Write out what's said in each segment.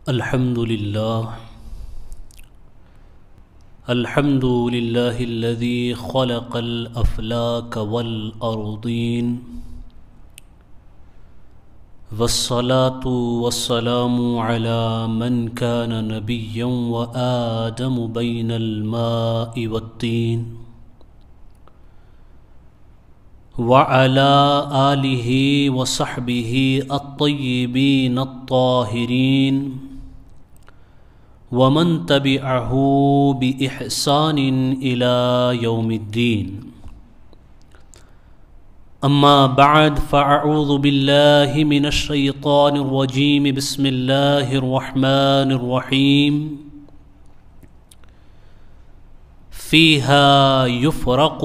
الحمد لله الذي خلق الأفلاك والأرضين والصلاة والسلام على من كان نبيا وآدم بين الماء والطين وعلى آله وصحبه الطيبين الطاهرين ومن تبعه بإحسان إلى يوم الدين. أما بعد فأعوذ بالله من الشيطان الرجيم. بسم الله الرحمن الرحيم. فيها يفرق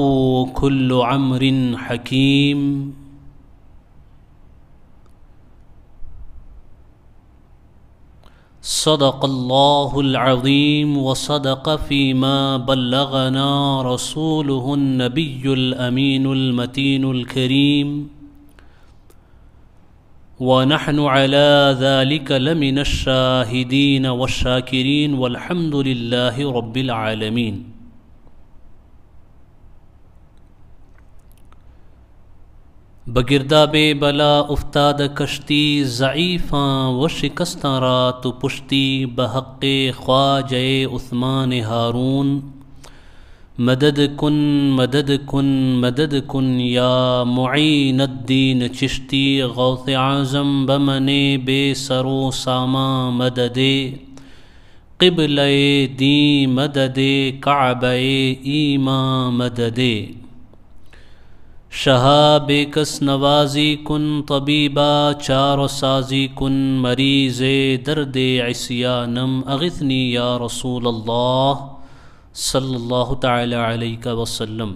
كل أمر حكيم. صدق الله العظيم وصدق فيما بلغنا رسوله النبي الأمين المتين الكريم ونحن على ذلك لمن الشاهدين والشاكرين والحمد لله رب العالمين. بگرداب بلا افتاد کشتی ضعیفاں و شکستاں را تو پشتی بحق خواجہ عثمان ہارون. مدد کن مدد کن مدد کن یا معین الدین چشتی. غوث اعظم بمن بے سر و ساما مدد. قبلہ دین مدد کعبہ ایمان مدد. شہاب کس نوازی کن طبیبا چار سازی کن. مریض درد عصیانم اغثنی یا رسول اللہ صلی اللہ تعالی علیہ وسلم.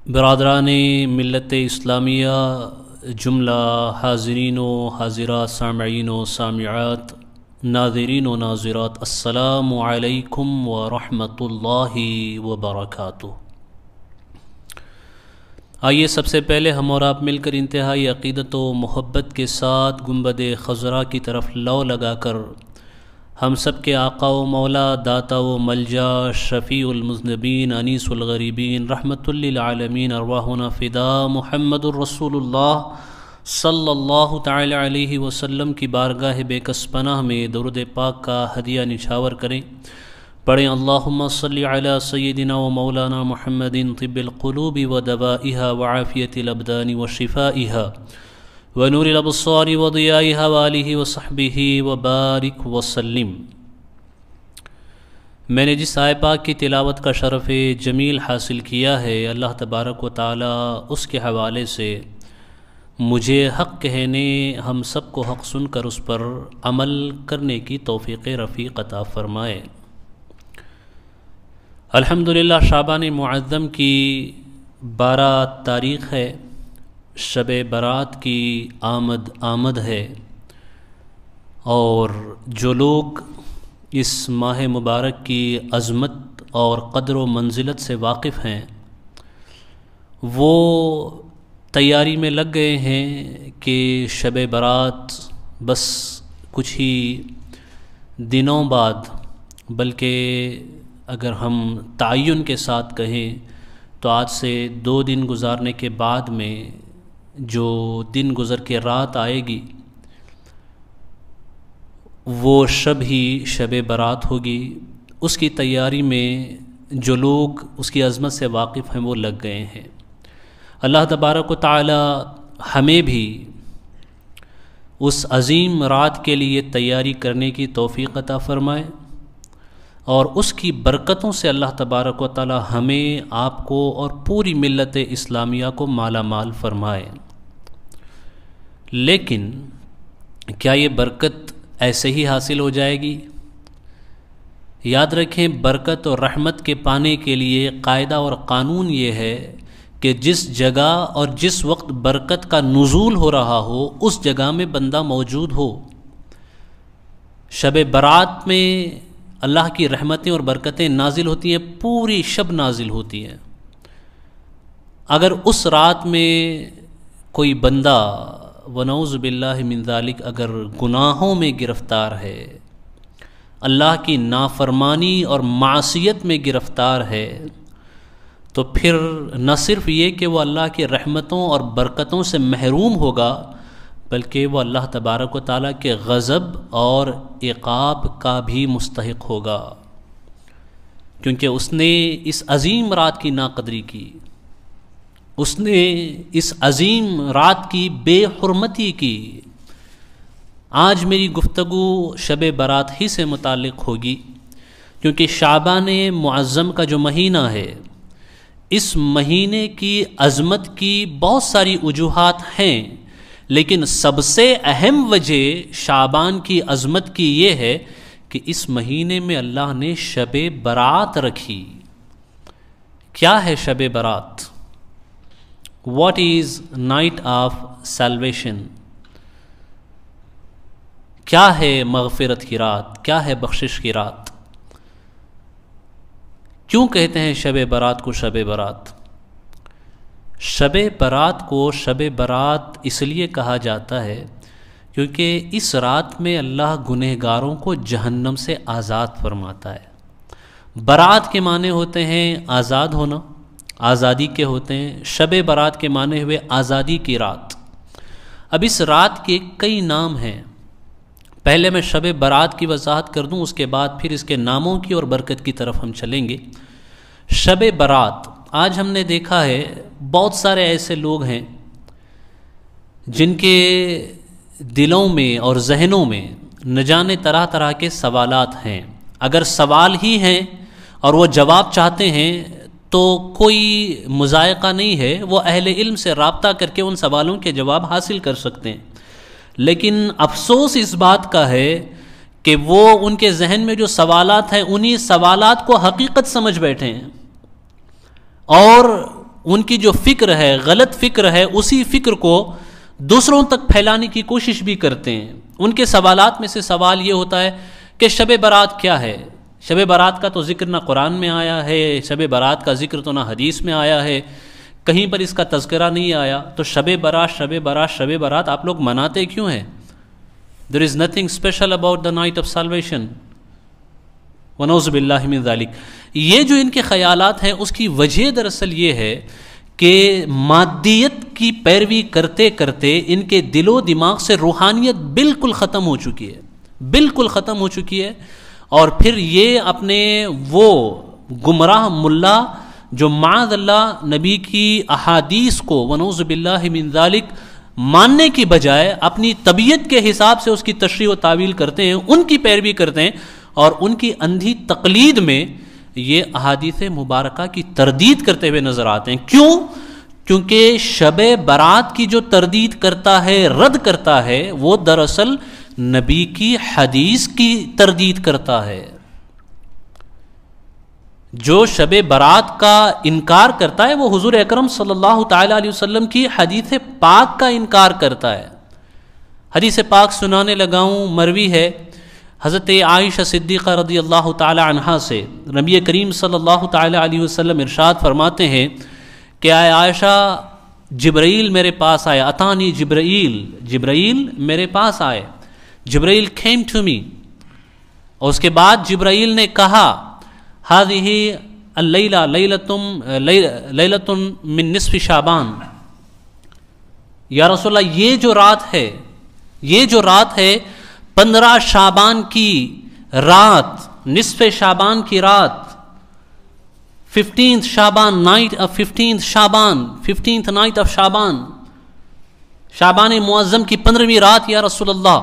برادران ملت اسلامیہ، جملہ حاضرین و حاضرات، سامعین و سامعات، ناظرین و ناظرات، السلام علیکم ورحمۃ اللہ وبرکاتہ. آئیے سب سے پہلے ہم اور آپ مل کر انتہائی عقیدت و محبت کے ساتھ گنبد خضرا کی طرف لو لگا کر ہم سب کے آقا و مولا، داتا و ملجا، شفیع المذنبین، انیس الغریبین، رحمت للعالمین، ارواحنا فدا محمد الرسول اللہ صلی اللہ تعالی علیہ وسلم کی بارگاہ بے کس پناہ میں درود پاک کا ہدیہ نچھاور کریں. پڑھیں اللہم صلی علی سیدنا و مولانا محمد طب القلوب و دوائها وعافیت الابدان و شفائها و نور الابصار و ضیائها و آلہ و صحبہ و بارک وسلم. میں نے جس آیت پاک کی تلاوت کا شرف جمیل حاصل کیا ہے، اللہ تبارک و تعالی اس کے حوالے سے مجھے حق کہنے، ہم سب کو حق سن کر اس پر عمل کرنے کی توفیق رفیق عطا فرمائے. الحمدللہ شعبان معظم کی 12 تاریخ ہے، شب برات کی آمد ہے، اور جو لوگ اس ماہ مبارک کی عظمت اور قدر و منزلت سے واقف ہیں وہ تیاری میں لگ گئے ہیں کہ شب برات بس کچھ ہی دنوں بعد، بلکہ اگر ہم تعین کے ساتھ کہیں تو آج سے 2 دن گزارنے کے بعد میں جو دن گزر کے رات آئے گی وہ شب ہی شب برات ہوگی. اس کی تیاری میں جو لوگ اس کی عظمت سے واقف ہیں وہ لگ گئے ہیں. اللہ تبارک و تعالی ہمیں بھی اس عظیم رات کے لیے تیاری کرنے کی توفیق عطا فرمائے، اور اس کی برکتوں سے اللہ تبارک و تعالی ہمیں، آپ کو اور پوری ملت اسلامیہ کو مالا مال فرمائے. لیکن کیا یہ برکت ایسے ہی حاصل ہو جائے گی؟ یاد رکھیں، برکت اور رحمت کے پانے کے لیے قاعدہ اور قانون یہ ہے کہ جس جگہ اور جس وقت برکت کا نزول ہو رہا ہو اس جگہ میں بندہ موجود ہو. شب برات میں اللہ کی رحمتیں اور برکتیں نازل ہوتی ہیں، پوری شب نازل ہوتی ہیں. اگر اس رات میں کوئی بندہ ونعوذ باللہ من ذالک اگر گناہوں میں گرفتار ہے، اللہ کی نافرمانی اور معصیت میں گرفتار ہے، تو پھر نہ صرف یہ کہ وہ اللہ کی رحمتوں اور برکتوں سے محروم ہوگا، بلکہ وہ اللہ تبارک و تعالیٰ کے غضب اور عقاب کا بھی مستحق ہوگا، کیونکہ اس نے اس عظیم رات کی ناقدری کی، اس نے اس عظیم رات کی بے حرمتی کی۔ آج میری گفتگو شب برات ہی سے متعلق ہوگی، کیونکہ شعبان معظم کا جو مہینہ ہے، اس مہینے کی عظمت کی بہت ساری وجوہات ہیں، لیکن سب سے اہم وجہ شعبان کی عظمت کی یہ ہے کہ اس مہینے میں اللہ نے شب برات رکھی۔ کیا ہے Shab Barat? What is night of salvation? کیا ہے مغفرت کی رات؟ کیا ہے بخشش کی رات؟ کیوں کہتے ہیں شب برات کو شب برات؟ شب برات کو شب برات اس لیے کہا جاتا ہے کیونکہ اس رات میں اللہ گنہگاروں کو جہنم سے آزاد فرماتا ہے۔ برات کے معنی ہوتے ہیں آزاد ہونا، آزادی کے ہوتے ہیں۔ شب برات کے معنی ہوئے آزادی کی رات۔ اب اس رات کے کئی نام ہیں، پہلے میں شب برات کی وضاحت کر دوں، اس کے بعد پھر اس کے ناموں کی اور برکت کی طرف ہم چلیں گے۔ شب برات، آج ہم نے دیکھا ہے بہت سارے ایسے لوگ ہیں جن کے دلوں میں اور ذہنوں میں نہ جانے طرح طرح کے سوالات ہیں۔ اگر سوال ہی ہیں اور وہ جواب چاہتے ہیں تو کوئی مذائقہ نہیں ہے، وہ اہل علم سے رابطہ کر کے ان سوالوں کے جواب حاصل کر سکتے ہیں۔ لیکن افسوس اس بات کا ہے کہ وہ ان کے ذہن میں جو سوالات ہیں انہی سوالات کو حقیقت سمجھ بیٹھے ہیں، اور ان کی جو فکر ہے، غلط فکر ہے، اسی فکر کو دوسروں تک پھیلانے کی کوشش بھی کرتے ہیں۔ ان کے سوالات میں سے سوال یہ ہوتا ہے کہ شب برات کیا ہے؟ شب برات کا تو ذکر نہ قرآن میں آیا ہے، شب برات کا ذکر تو نہ حدیث میں آیا ہے، کہیں پر اس کا تذکرہ نہیں آیا، تو شب برات شب برات شب برات آپ لوگ مناتے کیوں ہیں؟ There is nothing special about the night of salvation. وَنَعُوذُ بِاللَّهِ مِنْ ذَلِكَ۔ یہ جو ان کے خیالات ہیں اس کی وجہ دراصل یہ ہے کہ مادیت کی پیروی کرتے کرتے ان کے دل و دماغ سے روحانیت بالکل ختم ہو چکی ہے، بالکل ختم ہو چکی ہے، اور پھر یہ اپنے وہ گمراہ ملا جو معاذ اللہ نبی کی احادیث کو ونعوذ باللہ من ذالک ماننے کی بجائے اپنی طبیعت کے حساب سے اس کی تشریح و تعویل کرتے ہیں، ان کی پیروی کرتے ہیں، اور ان کی اندھی تقلید میں یہ احادیث مبارکہ کی تردید کرتے ہوئے نظر آتے ہیں۔ کیوں؟ کیونکہ شب برات کی جو تردید کرتا ہے، رد کرتا ہے، وہ دراصل نبی کی حدیث کی تردید کرتا ہے۔ جو شب برات کا انکار کرتا ہے وہ حضور اکرم صلی اللہ تعالیٰ علیہ وسلم کی حدیث پاک کا انکار کرتا ہے۔ حدیث پاک سنانے لگاؤں، مروی ہے حضرت عائشہ صدیقہ رضی اللہ تعالیٰ عنہا سے، نبی کریم صلی اللہ تعالیٰ علیہ وسلم ارشاد فرماتے ہیں کہ اے عائشہ، جبرائیل میرے پاس آئے، اتانی جبرائیل میرے پاس آئے، جبرائیل came to me، اور اس کے بعد جبرائیل نے کہا هذه الليلة ليلة من نصف شعبان، یا رسول اللہ یہ جو رات ہے 15 شعبان کی رات، نصف شعبان کی رات، 15th Shaban night of 15th night of Shaban معظم کی 15ویں رات یا رسول اللہ۔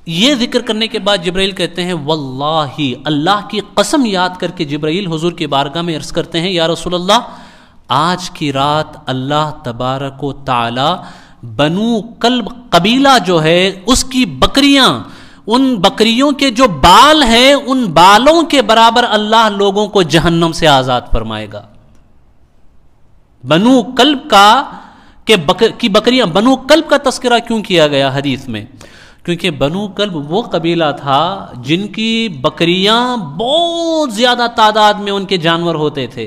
یہ ذکر کرنے کے بعد جبرائیل کہتے ہیں واللہ، اللہ کی قسم یاد کر کے جبرائیل حضور کی بارگاہ میں عرض کرتے ہیں یا رسول اللہ، آج کی رات اللہ تبارک و تعالی بنو کلب قبیلہ جو ہے اس کی بکریاں، ان بکریوں کے جو بال ہیں ان بالوں کے برابر اللہ لوگوں کو جہنم سے آزاد فرمائے گا۔ بنو کلب کی بکریاں، بنو کلب کا تذکرہ کیوں کیا گیا حدیث میں؟ کیونکہ بنو کلب وہ قبیلہ تھا جن کی بکریاں بہت زیادہ تعداد میں ان کے جانور ہوتے تھے،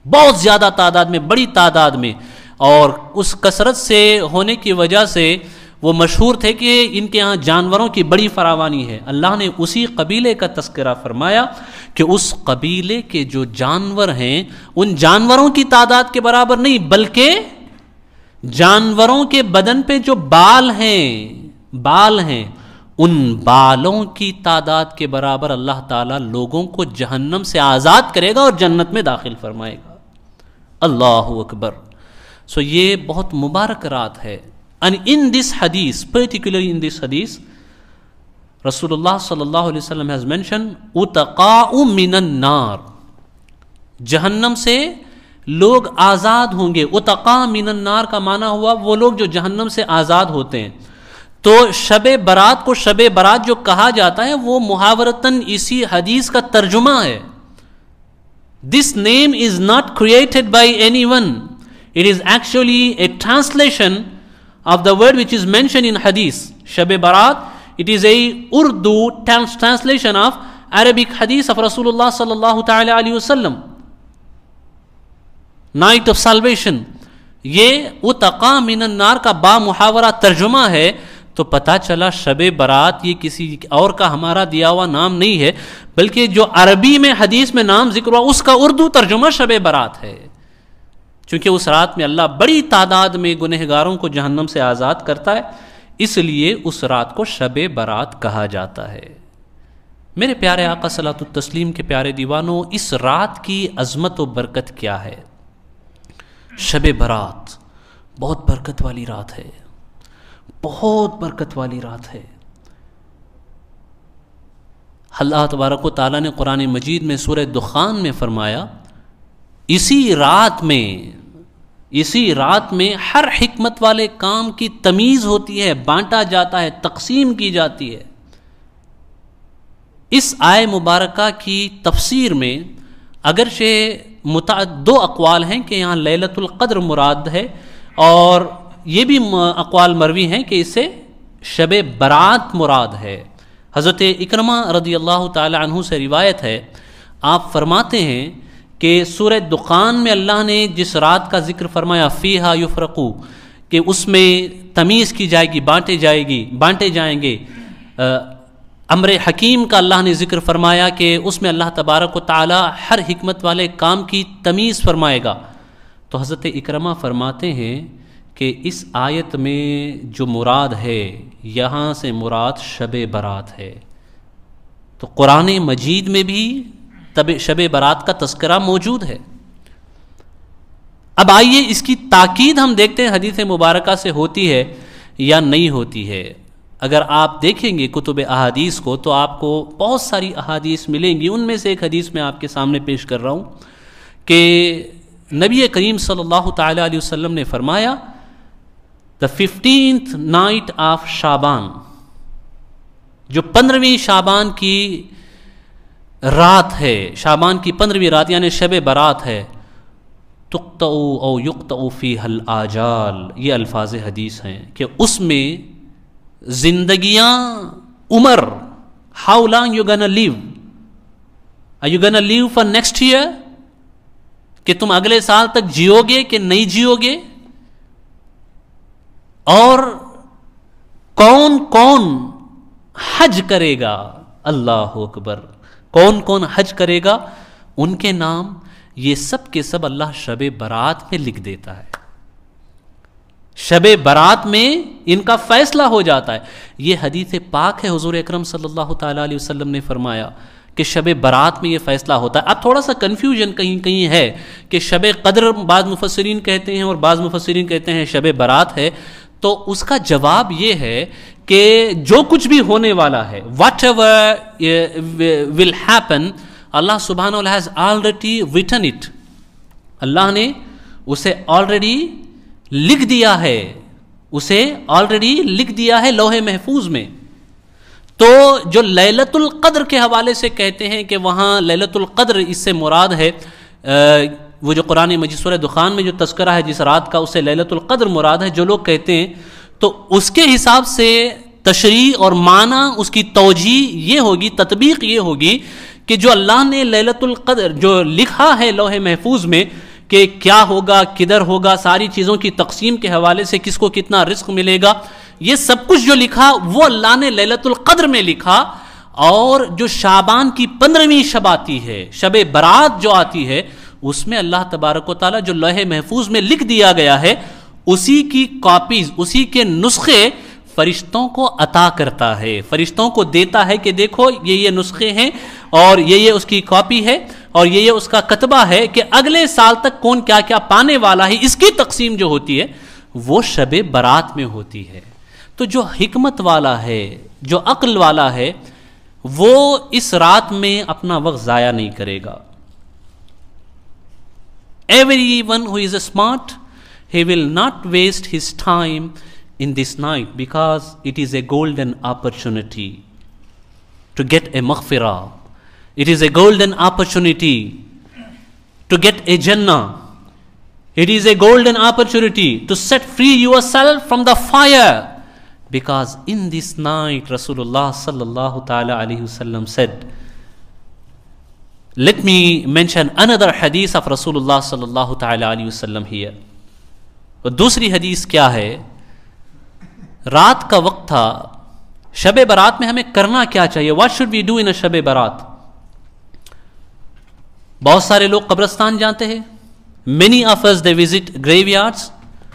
بہت زیادہ تعداد میں، بڑی تعداد میں، اور اس کثرت سے ہونے کی وجہ سے وہ مشہور تھے کہ ان کے ہاں جانوروں کی بڑی فراوانی ہے۔ اللہ نے اسی قبیلے کا تذکرہ فرمایا کہ اس قبیلے کے جو جانور ہیں ان جانوروں کی تعداد کے برابر نہیں، بلکہ جانوروں کے بدن پہ جو بال ہیں ان بالوں کی تعداد کے برابر اللہ تعالیٰ لوگوں کو جہنم سے آزاد کرے گا اور جنت میں داخل فرمائے گا۔ اللہ اکبر۔ سو یہ بہت مبارک رات ہے۔ And in this hadith, particularly in this hadith, Rasulullah sallallahu alaihi wasallam has mentioned utaqa'u minan nar, جہنم سے لوگ آزاد ہوں گے۔ اتقا من النار کا معنی ہوا وہ لوگ جو جہنم سے آزاد ہوتے ہیں۔ تو شب برات کو شب برات جو کہا جاتا ہے وہ محاورتاً اسی حدیث کا ترجمہ ہے۔ This name is not created by anyone. It is actually a translation of the word which is mentioned in hadith. Shab Barat, it is a Urdu translation of Arabic hadith of Rasulullah sallallahu ta'ala alayhi wasallam. Night of salvation. یہ اتقا من النار کا با محاورہ ترجمہ ہے، تو پتہ چلا شب برات یہ کسی اور کا ہمارا دیا ہوا نام نہیں ہے، بلکہ جو عربی میں حدیث میں نام ذکر ہوا اس کا اردو ترجمہ شب برات ہے، چونکہ اس رات میں اللہ بڑی تعداد میں گنہگاروں کو جہنم سے آزاد کرتا ہے، اس لیے اس رات کو شب برات کہا جاتا ہے۔ میرے پیارے آقا صلاۃ التسلیم کے پیارے دیوانوں، اس رات کی عظمت و برکت کیا ہے؟ شب برات بہت برکت والی رات ہے، بہت برکت والی رات ہے۔ اللہ تبارک و تعالیٰ نے قرآن مجید میں سورہ دخان میں فرمایا، اسی رات میں ہر حکمت والے کام کی تمیز ہوتی ہے، بانٹا جاتا ہے، تقسیم کی جاتی ہے۔ اس آیہ مبارکہ کی تفسیر میں اگرچہ دو اقوال ہیں کہ یہاں لیلۃ القدر مراد ہے، اور یہ بھی اقوال مروی ہیں کہ اس سے شب برات مراد ہے۔ حضرت اکرمہ رضی اللہ تعالی عنہ سے روایت ہے، آپ فرماتے ہیں کہ سورہ دخان میں اللہ نے جس رات کا ذکر فرمایا فیہا یفرقو، کہ اس میں تمیز کی جائے گی، بانٹے جائیں گے، امر حکیم کا اللہ نے ذکر فرمایا کہ اس میں اللہ تبارک و تعالی ہر حکمت والے کام کی تمیز فرمائے گا، تو حضرت اکرمہ فرماتے ہیں کہ اس آیت میں جو مراد ہے یہاں سے مراد شب برات ہے۔ تو قرآن مجید میں بھی شب برات کا تذکرہ موجود ہے۔ اب آئیے اس کی تاکید ہم دیکھتے ہیں حدیث مبارکہ سے ہوتی ہے یا نہیں ہوتی ہے۔ اگر آپ دیکھیں گے کتب احادیث کو تو آپ کو بہت ساری احادیث ملیں گی، ان میں سے ایک حدیث میں آپ کے سامنے پیش کر رہا ہوں کہ نبی کریم صلی اللہ تعالی علیہ وسلم نے فرمایا the 15th night of شعبان، جو 15ویں شعبان کی رات ہے، شعبان کی 15ویں رات یعنی شب برات ہے، تقطع او یقطع فیہا الآجال، یہ الفاظ حدیث ہیں کہ اس میں زندگیاں، عمر، how long you gonna live, are you gonna live for next year، کہ تم اگلے سال تک جیو گے کہ نہیں جیو گے، اور کون کون حج کرے گا، اللہ اکبر، کون کون حج کرے گا، ان کے نام، یہ سب کے سب اللہ شب برات میں لکھ دیتا ہے۔ شب برات میں ان کا فیصلہ ہو جاتا ہے۔ یہ حدیث پاک ہے، حضور اکرم صلی اللہ تعالی علیہ وسلم نے فرمایا کہ شب برات میں یہ فیصلہ ہوتا ہے۔ اب تھوڑا سا کنفیوژن کہیں کہیں ہے کہ شب قدر بعض مفسرین کہتے ہیں اور بعض مفسرین کہتے ہیں شب برات ہے، تو اس کا جواب یہ ہے کہ جو کچھ بھی ہونے والا ہے، whatever will happen، اللہ سبحانہ وتعالی has already written it، اللہ نے اسے already لکھ دیا ہے، اسے آلریڈی لکھ دیا ہے لوح محفوظ میں۔ تو جو لیلۃ القدر کے حوالے سے کہتے ہیں کہ وہاں لیلۃ القدر اس سے مراد ہے، وہ جو قرآن مجید سورہ دخان میں جو تذکرہ ہے جس رات کا، اسے لیلۃ القدر مراد ہے، جو لوگ کہتے ہیں تو اس کے حساب سے تشریح اور معنی اس کی توجیہ یہ ہوگی، تطبیق یہ ہوگی کہ جو اللہ نے لیلۃ القدر جو لکھا ہے لوح محفوظ میں کہ کیا ہوگا، کدھر ہوگا، ساری چیزوں کی تقسیم کے حوالے سے کس کو کتنا رزق ملے گا، یہ سب کچھ جو لکھا وہ اللہ نے لیلۃ القدر میں لکھا. اور جو شعبان کی 15ویں شب آتی ہے، شب برات جو آتی ہے، اس میں اللہ تبارک و تعالیٰ جو لوح محفوظ میں لکھ دیا گیا ہے اسی کی کاپیز، اسی کے نسخے فرشتوں کو عطا کرتا ہے، فرشتوں کو دیتا ہے کہ دیکھو یہ نسخے ہیں اور یہ اس کی کاپی ہے اور یہ اس کا کتبہ ہے کہ اگلے سال تک کون کیا کیا پانے والا ہے. اس کی تقسیم جو ہوتی ہے وہ شب برات میں ہوتی ہے. تو جو حکمت والا ہے، جو عقل والا ہے، وہ اس رات میں اپنا وقت ضائع نہیں کرے گا. Everyone who is smart, he will not waste his time in this night, because it is a golden opportunity to get a maghfirah. It is a golden opportunity to get a Jannah. It is a golden opportunity to set free yourself from the fire. Because in this night, Rasulullah sallallahu ta'ala alayhi wasallam said, let me mention another hadith of Rasulullah sallallahu ta'ala alayhi wasallam here. اور دوسری حدیث کیا ہے؟ رات کا وقت تھا، شب برات میں ہمیں کرنا کیا چاہیے؟ What should we do in a Shab Barat? بہت سارے لوگ قبرستان جاتے ہیں. Many of us they visit graveyards,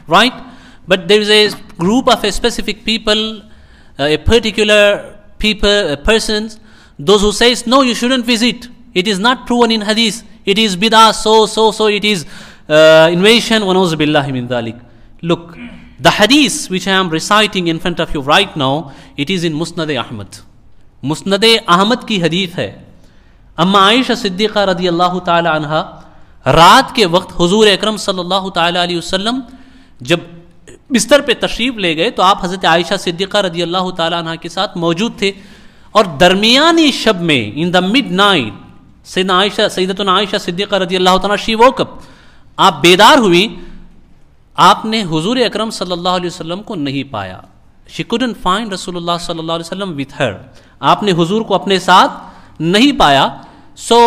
right? But there is a group of a specific people, a particular people, persons, those who says no, you shouldn't visit. It is not proven in hadith. It is bid'ah, so it is invasion. Wa na'udzu billahi min dhalik. Look, the hadith which I am reciting in front of you right now, it is in Musnad Ahmad. Musnad Ahmad کی حدیث ہے. اما عائشہ صدیقہ رضی اللہ تعالی عنہا رات کے وقت حضور اکرم صلی اللہ تعالی علیہ وسلم جب بستر پہ تشریف لے گئے تو آپ حضرت عائشہ صدیقہ رضی اللہ تعالی عنہ کے ساتھ موجود تھے. اور درمیانی شب میں ان دا مڈ نائٹ سیدتنا عائشہ صدیقہ رضی اللہ تعالیٰ شی ووک اپ، آپ بیدار ہوئی، آپ نے حضور اکرم صلی اللہ علیہ وسلم کو نہیں پایا. she couldn't find رسول اللہ صلی اللہ علیہ وسلم with her. آپ نے حضور کو اپنے ساتھ نہیں پایا. سو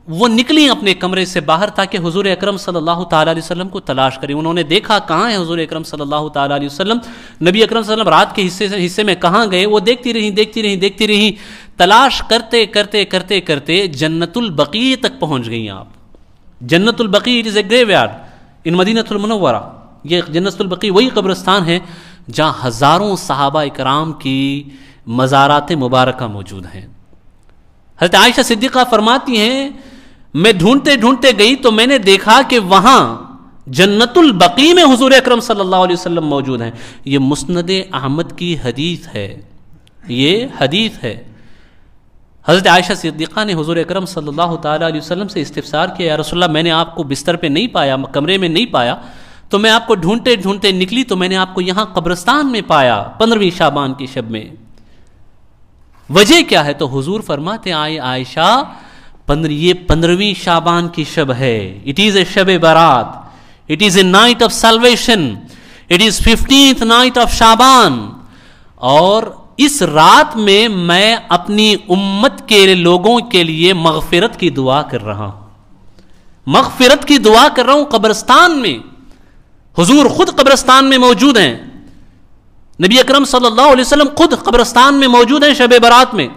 وہ نکلی اپنے کمرے سے باہر تاکہ حضور اکرم صلی اللہ تعالیٰ علیہ وسلم کو تلاش کریں. انہوں نے دیکھا کہاں ہے حضور اکرم صلی اللہ تعالیٰ علیہ وسلم، نبی اکرم صلی اللہ علیہ وسلم رات کے حصے میں کہاں گئے. وہ دیکھتی رہیں تلاش کرتے کرتے جنت البقیع تک پہنچ گئیں. آپ جنت البقیع اٹ از اے گریو یارڈ ان مدینہ المنورہ. یہ جنت البقیع وہی قبرستان ہے جہاں ہزاروں صحابہ اکرام کی مزارات مبارکہ موجود ہیں. حضرت عائشہ صدیقہ فرماتی ہیں میں ڈھونڈتے گئی تو میں نے دیکھا کہ وہاں جنت البقیع میں حضور اکرم صلی اللہ علیہ وسلم موجود ہیں. یہ مسند احمد کی حدیث ہے، یہ حدیث ہے. حضرت عائشہ صدیقہ نے حضور اکرم صلی اللہ تعالیٰ علیہ وسلم سے استفسار کیا، یا رسول اللہ میں نے آپ کو بستر پہ نہیں پایا، کمرے میں نہیں پایا، تو میں آپ کو ڈھونڈتے نکلی تو میں نے آپ کو یہاں قبرستان میں پایا 15ویں شعبان کی شب میں. وجہ کیا ہے؟ تو حضور فرماتے آئے عائشہ یہ 15ویں شعبان کی شب ہے. It is a Shab Barat, it is a night of salvation, it is 15th night of Shaban. اور اس رات میں اپنی امت کے لوگوں کے لیے مغفرت کی دعا کر رہا ہوں، مغفرت کی دعا کر رہا ہوں قبرستان میں. حضور خود قبرستان میں موجود ہیں، نبی اکرم صلی اللہ علیہ وسلم خود قبرستان میں موجود ہیں شب برات میں.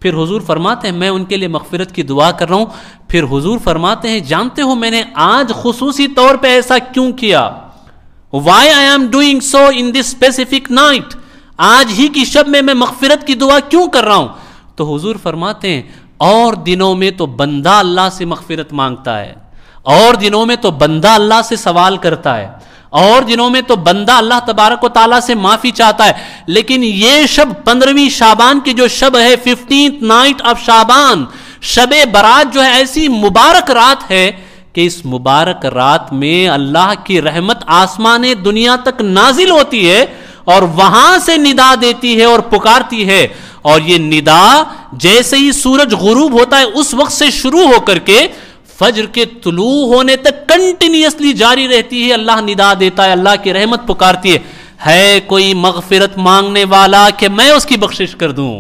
پھر حضور فرماتے ہیں میں ان کے لیے مغفرت کی دعا کر رہا ہوں. پھر حضور فرماتے ہیں جانتے ہو میں نے آج خصوصی طور پہ ایسا کیوں کیا؟ Why I am doing so in this specific night؟ آج ہی کی شب میں مغفرت کی دعا کیوں کر رہا ہوں؟ تو حضور فرماتے ہیں اور دنوں میں تو بندہ اللہ سے مغفرت مانگتا ہے، اور دنوں میں تو بندہ اللہ سے سوال کرتا ہے، اور دنوں میں تو بندہ اللہ تبارک و تعالیٰ سے معافی چاہتا ہے. لیکن یہ شب 15ویں شعبان کی جو شب ہے 15th نائٹ آف شعبان، شب برات جو ہے ایسی مبارک رات ہے کہ اس مبارک رات میں اللہ کی رحمت آسمان دنیا تک نازل ہوتی ہے اور وہاں سے ندا دیتی ہے اور پکارتی ہے. اور یہ ندا جیسے ہی سورج غروب ہوتا ہے اس وقت سے شروع ہو کر کے فجر کے طلوع ہونے تک کنٹینیوسلی جاری رہتی ہے. اللہ ندا دیتا ہے، اللہ کی رحمت پکارتی ہے کوئی مغفرت مانگنے والا کہ میں اس کی بخشش کر دوں،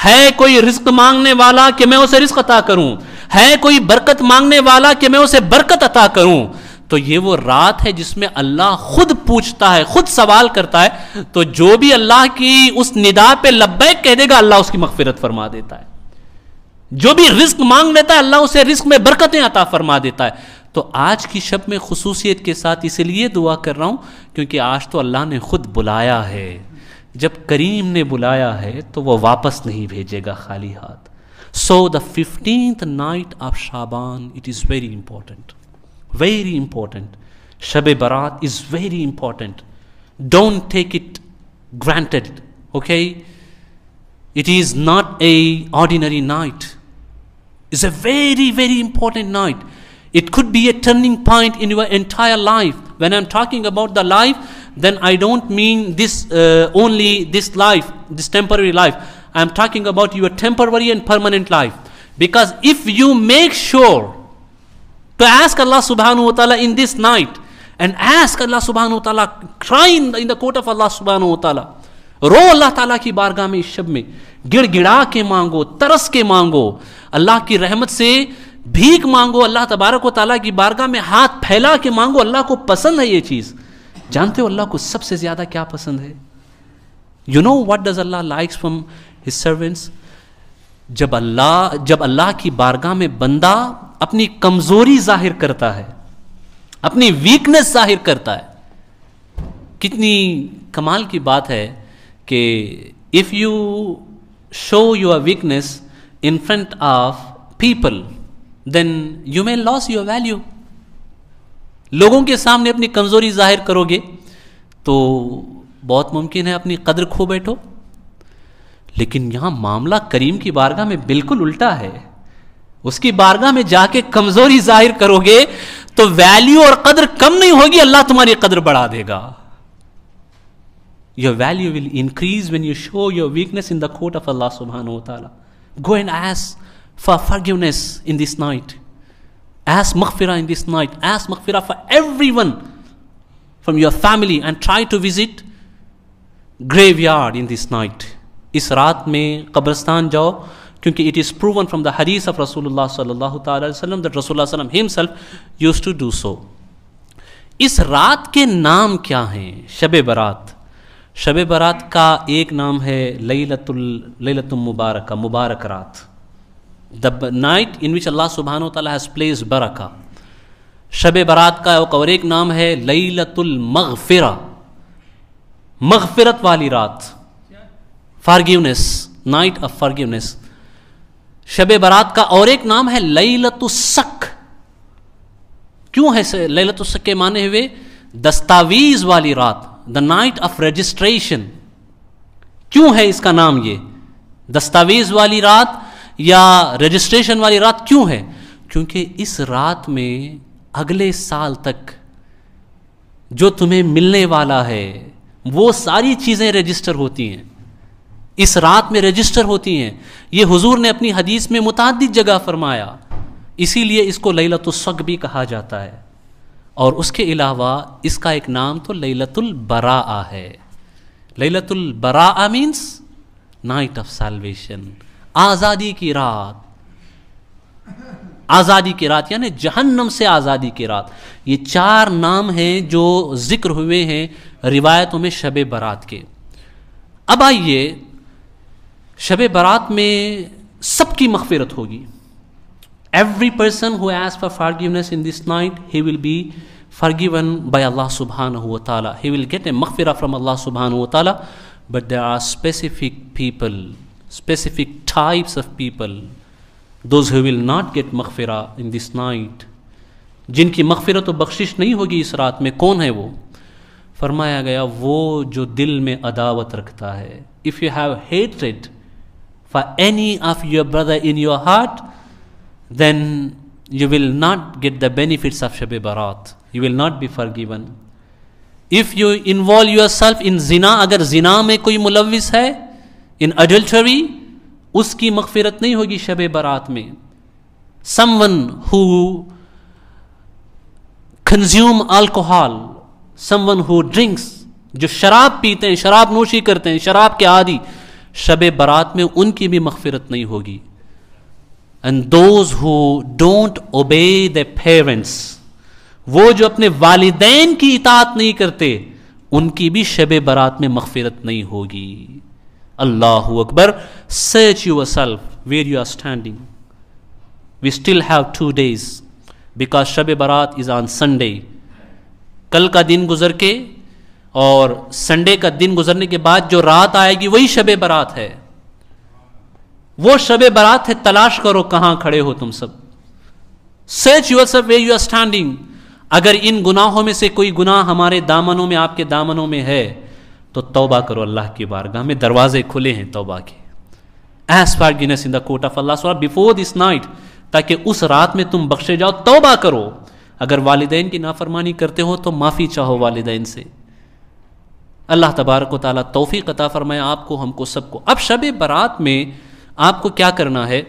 ہے کوئی رزق مانگنے والا کہ میں اسے رزق عطا کروں، ہے کوئی برکت مانگنے والا کہ میں اسے برکت عطا کروں؟ تو یہ وہ رات ہے جس میں اللہ خود پوچھتا ہے، خود سوال کرتا ہے، تو جو بھی اللہ کی اس ندا پہ لبیک کہہ دے گا اللہ اس کی مغفرت فرما دیتا ہے. جو بھی رزق مانگ لیتا ہے اللہ اسے رزق میں برکتیں عطا فرما دیتا ہے. تو آج کی شب میں خصوصیت کے ساتھ اس لیے دعا کر رہا ہوں کیونکہ آج تو اللہ نے خود بلایا ہے. جب کریم نے بلایا ہے تو وہ واپس نہیں بھیجے گا خالی ہاتھ. So the 15th night of Shaban, it is very important. Very important. Shab Barat is very important. Don't take it granted. Okay? It is not a ordinary night. It's a very, very important night. It could be a turning point in your entire life. When I'm talking about the life, then I don't mean this only this life, this temporary life. I'm talking about your temporary and permanent life. Because if you make sure to ask Allah subhanahu wa ta'ala in this night, and ask Allah subhanahu wa ta'ala, cry in the court of Allah subhanahu wa ta'ala, رو اللہ تعالیٰ کی بارگاہ میں اس شب میں گڑ گڑا کے مانگو، ترس کے مانگو، اللہ کی رحمت سے بھیک مانگو، اللہ تبارک و تعالیٰ کی بارگاہ میں ہاتھ پھیلا کے مانگو. اللہ کو پسند ہے یہ چیز. جانتے ہو اللہ کو سب سے زیادہ کیا پسند ہے؟ You know what does Allah likes from His servants? جب اللہ کی بارگاہ میں بندہ اپنی کمزوری ظاہر کرتا ہے، اپنی ویکنس ظاہر کرتا ہے. کتنی کمال کی بات ہے کہ if you show your weakness in front of people, then you may lose your value. لوگوں کے سامنے اپنی کمزوری ظاہر کرو گے تو بہت ممکن ہے اپنی قدر کھو بیٹھو. لیکن یہاں معاملہ کریم کی بارگاہ میں بالکل الٹا ہے. اس کی بارگاہ میں جا کے کمزوری ظاہر کرو گے تو ویلیو اور قدر کم نہیں ہوگی، اللہ تمہاری قدر بڑھا دے گا. Your value will increase when you show your weakness in the court of Allah subhanahu wa ta'ala. Go and ask for forgiveness in this night. Ask maghfirah in this night. Ask maghfirah for everyone from your family and try to visit graveyard in this night. اس رات میں قبرستان جاؤ کیونکہ it is proven from the hadith of Rasulullah sallallahu ta'ala alayhi wa sallam that Rasulullah sallam himself used to do so. اس رات کے نام کیا ہیں؟ شب برات. شب برات کا ایک نام ہے لیلۃ مبارکہ، مبارک رات. the night in which Allah subhanahu wa ta'ala has placed barakah. Shab Barat کا اور ایک نام ہے لیلۃ المغفرہ، مغفرت والی رات. forgiveness, night of forgiveness. Shab Barat کا اور ایک نام ہے لیلۃ السک. کیوں ہے لیلۃ السک کے معنی ہوئے دستاویز والی رات، the night of registration. کیوں ہے اس کا نام یہ دستاویز والی رات یا رجسٹریشن والی رات کیوں ہے؟ کیونکہ اس رات میں اگلے سال تک جو تمہیں ملنے والا ہے وہ ساری چیزیں رجسٹر ہوتی ہیں. اس رات میں رجسٹر ہوتی ہیں. یہ حضور نے اپنی حدیث میں متعدد جگہ فرمایا، اسی لیے اس کو لیلۃ السق بھی کہا جاتا ہے. اور اس کے علاوہ اس کا ایک نام تو لیلۃ البراء ہے. لیلۃ البراء مینس نائٹ آف سالویشن، آزادی کی رات. آزادی کی رات یعنی جہنم سے آزادی کی رات. یہ چار نام ہیں جو ذکر ہوئے ہیں روایتوں میں شب برات کے. اب آئیے شب برات میں سب کی مغفرت ہوگی. Every person who asks for forgiveness in this night, he will be forgiven by Allah subhanahu wa ta'ala. He will get a maghfirah from Allah subhanahu wa ta'ala. But there are specific people, specific types of people, those who will not get maghfirah in this night. جن کی مغفرت و بخشش نہیں ہوگی اس رات میں. کون ہے وہ؟ فرمایا گیا وہ جو دل میں عداوت رکھتا ہے. If you have hatred for any of your brother in your heart, then you will not get the benefits of Shab Barat. You will not be forgiven. If you involve yourself in zina, اگر زنا میں کوئی ملوث ہے in adultery, اس کی مغفرت نہیں ہوگی شب برات میں. Someone who consume alcohol, someone who drinks, جو شراب پیتے ہیں، شراب نوشی کرتے ہیں، شراب کے عادی، شب برات میں ان کی بھی مغفرت نہیں ہوگی. and those who don't obey their parents, وہ جو اپنے والدین کی اطاعت نہیں کرتے ان کی بھی شب برات میں مغفرت نہیں ہوگی. اللہ اکبر. Search yourself where you are standing. We still have 2 days because Shab Barat is on Sunday. کل کا دن گزر کے اور سنڈے کا دن گزرنے کے بعد جو رات آئے گی وہی شب برات ہے. وہ شب برات ہے. تلاش کرو کہاں کھڑے ہو تم سب. Search yourself where you are standing. اگر ان گناہوں میں سے کوئی گناہ ہمارے دامنوں میں آپ کے دامنوں میں ہے تو توبہ کرو. اللہ کی بارگاہ میں دروازے کھلے ہیں توبہ کے. Ask forgiveness in the court of Allah Subhanahu before this night, تاکہ اس رات میں تم بخشے جاؤ. توبہ کرو. اگر والدین کی نافرمانی کرتے ہو تو معافی چاہو والدین سے. اللہ تبارک و تعالیٰ توفیق عطا فرمائے آپ کو, ہم کو, سب کو. اب شب برات میں آپ کو کیا کرنا ہے؟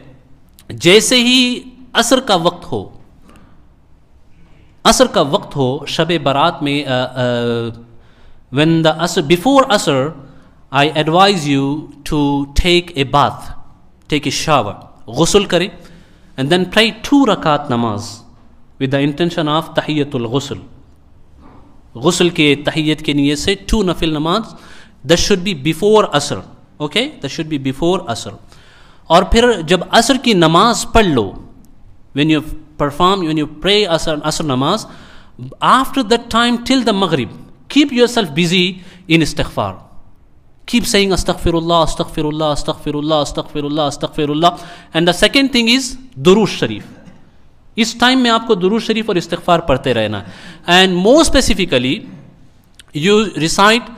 جیسے ہی عصر کا وقت ہو, عصر کا وقت ہو شب برات میں, when the asr, before asr, I advise you to take a bath, take a shower, غسل کریں, and then pray 2 rakat namaz with the intention of tahiyyatul ghusl. غسل کے تحیت کے نیت سے 2 نفل نماز. that should be before asr, okay, that should be before asr. اور پھر جب عصر کی نماز پڑھ لو, when you perform, when you pray asr namaz, after that time till the maghrib, keep yourself busy in istighfar. Keep saying astaghfirullah, astaghfirullah, astaghfirullah, astaghfirullah, astaghfirullah. And the second thing is durood sharif. اس time میں آپ کو درود شریف اور استغفار پڑھتے رہنا. And more specifically you recite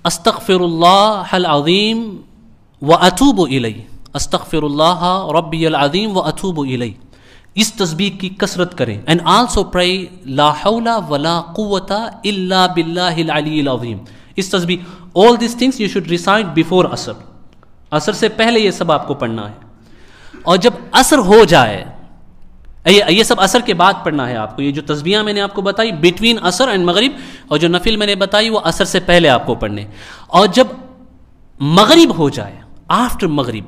استغفر اللہ العظیم واتوب الیہ, استغفر اللہ ربی العظیم واتوب الیہ. اس تسبیح کی کثرت کریں. اینڈ آلسو پرے لا حول ولا قوۃ الا باللہ العلی العظیم. اس تسبیح, all these things you should recite before عصر. عصر سے پہلے یہ سب آپ کو پڑھنا ہے. اور جب عصر ہو جائے, یہ سب عصر کے بعد پڑھنا ہے آپ کو. یہ جو تسبیحاں میں نے آپ کو بتائی بٹوین عصر اینڈ مغرب, اور جو نفل میں نے بتائی وہ عصر سے پہلے آپ کو پڑھنے. اور جب مغرب ہو جائے, آفٹر مغرب,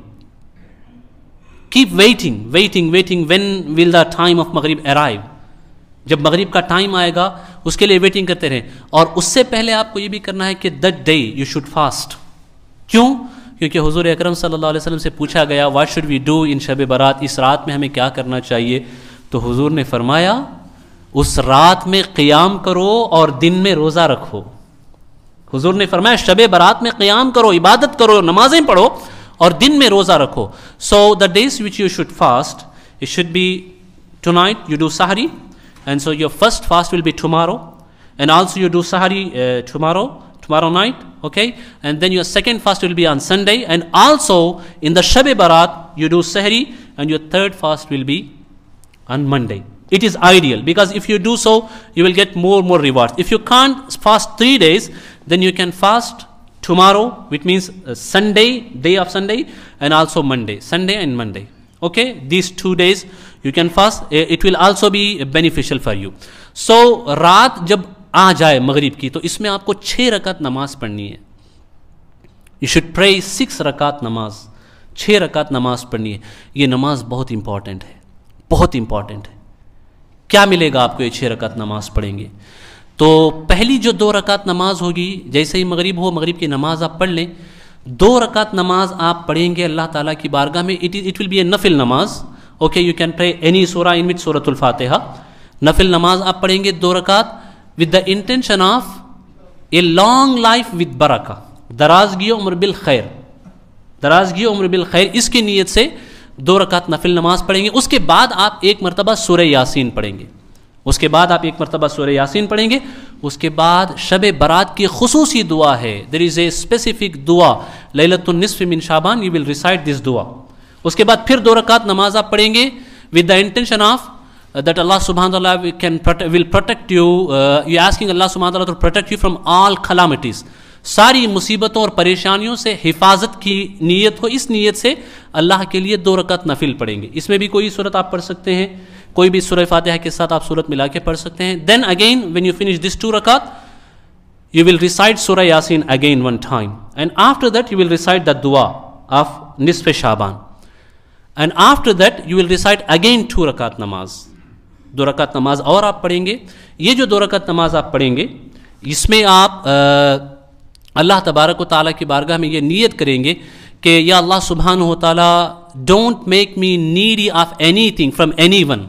cap waiting waiting waiting, when will the time of مغرب ارائیو. جب مغرب کا ٹائم آئے گا اس کے لیے ویٹنگ کرتے رہیں. اور اس سے پہلے آپ کو یہ بھی کرنا ہے کہ that day you should fast. کیوں؟ کیونکہ حضور اکرم صلی اللہ علیہ وسلم سے پوچھا گیا what should we do in Shab Barat, اس رات میں ہمیں کیا کرنا چاہیے؟ تو حضور نے فرمایا اس رات میں قیام کرو اور دن میں روزہ رکھو. حضور نے فرمایا شب برات میں قیام کرو, عبادت کرو, نمازیں پڑھو اور دن میں روزہ رکھو. So the days which you should fast, it should be tonight you do sehri, and so your first fast will be tomorrow, and also you do sehri tomorrow night, okay, and then your second fast will be on Sunday, and also in the Shab Barat you do Sahri, and your third fast will be on Monday. It is ideal because if you do so you will get more rewards. If you can't fast 3 days, then you can fast tomorrow, which means Sunday, day of Sunday, and also Monday, Sunday and Monday, okay, these 2 days you can fast. It will also be beneficial for you. So raat jab آ جائے مغرب کی تو اس میں آپ کو 6 رکعت نماز پڑھنی ہے. یو شوڈ پرے 6 رکعت نماز, 6 رکعت نماز پڑھنی ہے. یہ نماز بہت امپورٹنٹ ہے, بہت امپورٹنٹ ہے. کیا ملے گا آپ کو یہ 6 رکعت نماز پڑھیں گے؟ تو پہلی جو 2 رکعت نماز ہوگی, جیسے ہی مغرب ہو مغرب کی نماز آپ پڑھ لیں, 2 رکعت نماز آپ پڑھیں گے اللہ تعالیٰ کی بارگاہ میں. اٹ ول بی اے نفل نماز, اوکے, یو کین پرے اینی سورہ ان وچ سورۃ الفاتحہ. نفل نماز آپ پڑھیں گے 2 رکعت with the intention of a long life with برکہ, درازگی عمر بالخیر, درازگی عمر بالخیر, اس کی نیت سے 2 رکعت نفل نماز پڑھیں گے. اس کے بعد آپ 1 مرتبہ سورہ یاسین پڑھیں گے. اس کے بعد آپ 1 مرتبہ سورہ یاسین پڑھیں گے. اس کے بعد شب برات کی خصوصی دعا ہے, there is a specific دعا لیلۃ النصف من شعبان, you will recite this دعا. اس کے بعد پھر 2 رکعت نماز آپ پڑھیں گے with the intention of that Allah subhanahu wa ta'ala will protect you, you asking Allah subhanahu wa ta'ala to protect you from all calamities. ساری مصیبتوں اور پریشانیوں سے حفاظت کی نیت ہو. اس نیت سے اللہ کے لیے 2 رکعت نفل پڑھیں گے. اس میں بھی کوئی صورت آپ پڑھ سکتے ہیں, کوئی بھی سورہ فاتحہ کے ساتھ آپ صورت ملا کے پڑھ سکتے ہیں. Then again when you finish this 2 rakat you will recite surah Yasin again one time, and after that you will recite the dua of Nisf Shaban. And after that you will recite again 2 رکعت نماز. 2 رکعت نماز اور آپ پڑھیں گے. یہ جو 2 رکعت نماز آپ پڑھیں گے اس میں آپ اللہ تبارک و تعالیٰ کی بارگاہ میں یہ نیت کریں گے کہ یا اللہ سبحانہ و تعالیٰ don't make me needy of any thing from any one.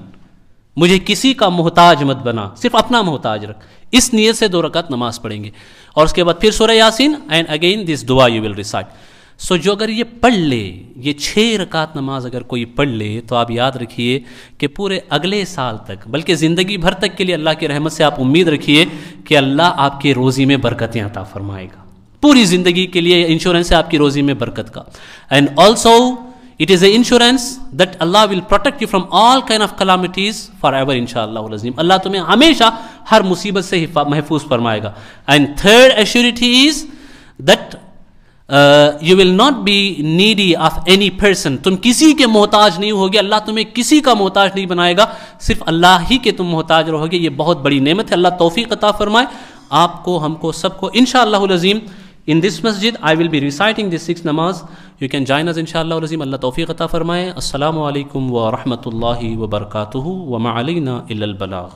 مجھے کسی کا محتاج مت بنا, صرف اپنا محتاج رکھ. اس نیت سے 2 رکعت نماز پڑھیں گے اور اس کے بعد پھر سورہ یاسین اینڈ اگین دس دعا یو ول ریسائٹ. سو جو اگر یہ پڑھ لے, یہ 6 رکعت نماز اگر کوئی پڑھ لے, تو آپ یاد رکھیے کہ پورے اگلے سال تک بلکہ زندگی بھر تک کے لیے اللہ کی رحمت سے آپ امید رکھیے کہ اللہ آپ کی روزی میں برکتیں عطا فرمائے گا. پوری زندگی کے لیے انشورنس ہے آپ کی روزی میں برکت کا. And also it is a insurance that Allah will protect you from all kind of calamities forever inshallah العظیم. اللہ تمہیں ہمیشہ ہر مصیبت سے محفوظ فرمائے گا. And third assurity is that you will not be needy of any person. تم کسی کے محتاج نہیں ہوگے, اللہ تمہیں کسی کا محتاج نہیں بنائے گا, صرف اللہ ہی کے تم محتاج رہو گے. یہ بہت بڑی نعمت ہے. اللہ توفیق عطا فرمائے آپ کو, ہم کو, سب کو انشاءاللہ العظیم. In this masjid I will be reciting this 6 namaz. You can join us inshallah العظیم. اللہ توفیق عطا فرمائے. السلام علیکم ورحمۃ اللہ وبرکاتہ. وما علینا الا البلاغ.